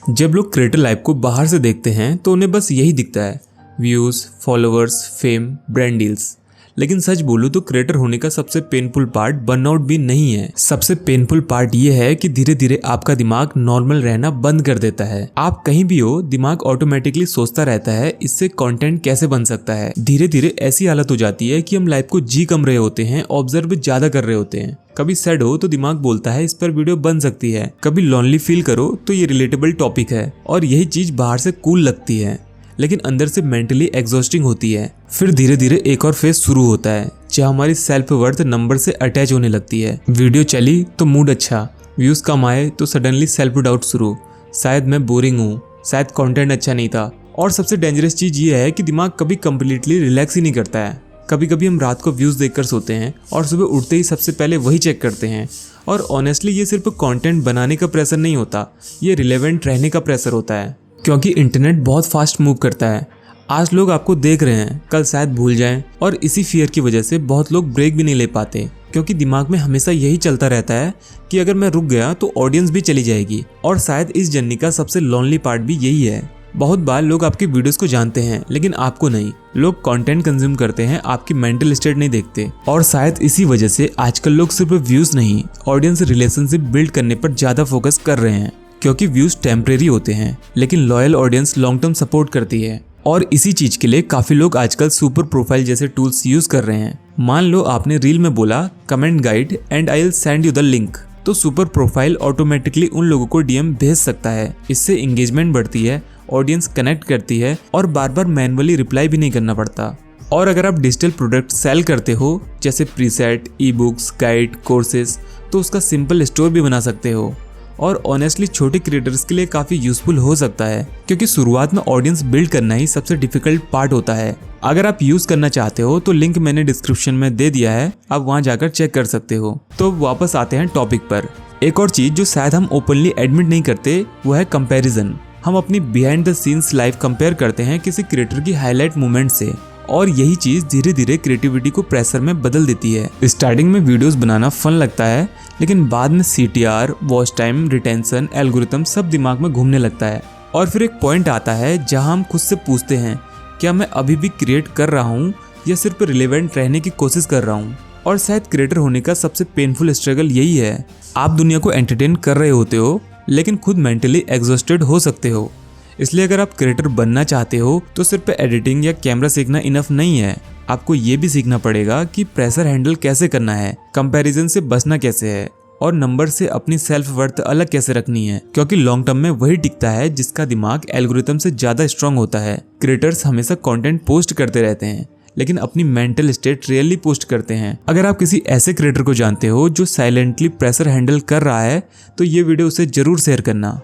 जब लोग creator life को बाहर से देखते हैं तो उन्हें बस यही दिखता है, views, followers, fame, brand deals. लेकिन सच बोलूं तो क्रिएटर होने का सबसे पेनफुल पार्ट बर्नआउट भी नहीं है। सबसे पेनफुल पार्ट ये है कि धीरे धीरे आपका दिमाग नॉर्मल रहना बंद कर देता है। आप कहीं भी हो, दिमाग ऑटोमेटिकली सोचता रहता है इससे कंटेंट कैसे बन सकता है। धीरे धीरे ऐसी हालत हो जाती है कि हम लाइफ को जी कम रहे होते हैं, ऑब्जर्व ज्यादा कर रहे होते हैं। कभी सैड हो तो दिमाग बोलता है इस पर वीडियो बन सकती है, कभी लोनली फील करो तो ये रिलेटेबल टॉपिक है, और यही चीज बाहर से कूल लगती है लेकिन अंदर से मेंटली एग्जॉस्टिंग होती है। फिर धीरे धीरे एक और फेज शुरू होता है जहाँ हमारी सेल्फ वर्थ नंबर से अटैच होने लगती है। वीडियो चली तो मूड अच्छा, व्यूज कम आए तो सडनली सेल्फ डाउट शुरू, शायद मैं बोरिंग हूँ, शायद कंटेंट अच्छा नहीं था। और सबसे डेंजरस चीज ये है कि दिमाग कभी कंप्लीटली रिलैक्स ही नहीं करता है। कभी कभी हम रात को व्यूज देखकर सोते हैं और सुबह उठते ही सबसे पहले वही चेक करते हैं। और ऑनेस्टली ये सिर्फ कंटेंट बनाने का प्रेशर नहीं होता, ये रिलेवेंट रहने का प्रेशर होता है। क्योंकि इंटरनेट बहुत फास्ट मूव करता है। आज लोग आपको देख रहे हैं, कल शायद भूल जाएं, और इसी फियर की वजह से बहुत लोग ब्रेक भी नहीं ले पाते, क्योंकि दिमाग में हमेशा यही चलता रहता है कि अगर मैं रुक गया तो ऑडियंस भी चली जाएगी। और शायद इस जर्नी का सबसे लोनली पार्ट भी यही है। बहुत बार लोग आपकी वीडियोस को जानते हैं लेकिन आपको नहीं। लोग कंटेंट कंज्यूम करते हैं, आपकी मेंटल स्टेट नहीं देखते। और शायद इसी वजह से आजकल लोग सिर्फ व्यूज नहीं, ऑडियंस रिलेशनशिप बिल्ड करने पर ज्यादा फोकस कर रहे हैं। क्योंकि व्यूज टेम्परेरी होते हैं लेकिन loyal audience long term support करती है। और इसी चीज के लिए काफी लोग आजकल सुपर प्रोफाइल जैसे टूल्स यूज कर रहे हैं। मान लो आपने रील में बोला comment guide and I will send you the link, तो सुपर प्रोफाइल ऑटोमेटिकली उन लोगों को डीएम भेज सकता है। इससे एंगेजमेंट बढ़ती है, ऑडियंस कनेक्ट करती है और बार बार मैनुअली रिप्लाई भी नहीं करना पड़ता। और अगर आप डिजिटल प्रोडक्ट सेल करते हो जैसे preset, e books, guide, courses, तो उसका सिंपल स्टोर भी बना सकते हो। और ऑनेस्टली छोटे क्रिएटर्स के लिए काफी यूजफुल हो सकता है, क्योंकि शुरुआत में ऑडियंस बिल्ड करना ही सबसे डिफिकल्ट पार्ट होता है। अगर आप यूज करना चाहते हो तो लिंक मैंने डिस्क्रिप्शन में दे दिया है, आप वहां जाकर चेक कर सकते हो। तो वापस आते हैं टॉपिक पर। एक और चीज जो शायद हम ओपनली एडमिट नहीं करते वो है कंपैरिजन। हम अपनी behind the scenes life compare करते हैं किसी क्रिएटर की हाईलाइट मूवमेंट से, और यही चीज धीरे धीरे क्रिएटिविटी को प्रेशर में बदल देती है। स्टार्टिंग में वीडियोस बनाना फन लगता है लेकिन बाद में CTR, watch time, retention, algorithm सब दिमाग में घूमने लगता है। और फिर एक पॉइंट आता है जहां हम खुद से पूछते हैं क्या मैं अभी भी क्रिएट कर रहा हूं या सिर्फ रिलेवेंट रहने की कोशिश कर रहा हूं। और शायद क्रिएटर होने का सबसे पेनफुल स्ट्रगल यही है। आप दुनिया को एंटरटेन कर रहे होते हो लेकिन खुद मेंटली एग्जॉस्टेड हो सकते हो। इसलिए अगर आप क्रिएटर बनना चाहते हो तो सिर्फ एडिटिंग या कैमरा सीखना इनफ नहीं है। आपको ये भी सीखना पड़ेगा कि प्रेशर हैंडल कैसे करना है, कंपैरिजन से बचना कैसे है, और नंबर से अपनी सेल्फ वर्थ अलग कैसे रखनी है। क्योंकि लॉन्ग टर्म में वही टिकता है जिसका दिमाग एल्गोरिथम से ज्यादा स्ट्रांग होता है। क्रिएटर्स हमेशा कंटेंट पोस्ट करते रहते हैं लेकिन अपनी मेंटल स्टेट रियली पोस्ट करते हैं। अगर आप किसी ऐसे क्रिएटर को जानते हो जो साइलेंटली प्रेशर हैंडल कर रहा है तो ये वीडियो उसे जरूर शेयर करना।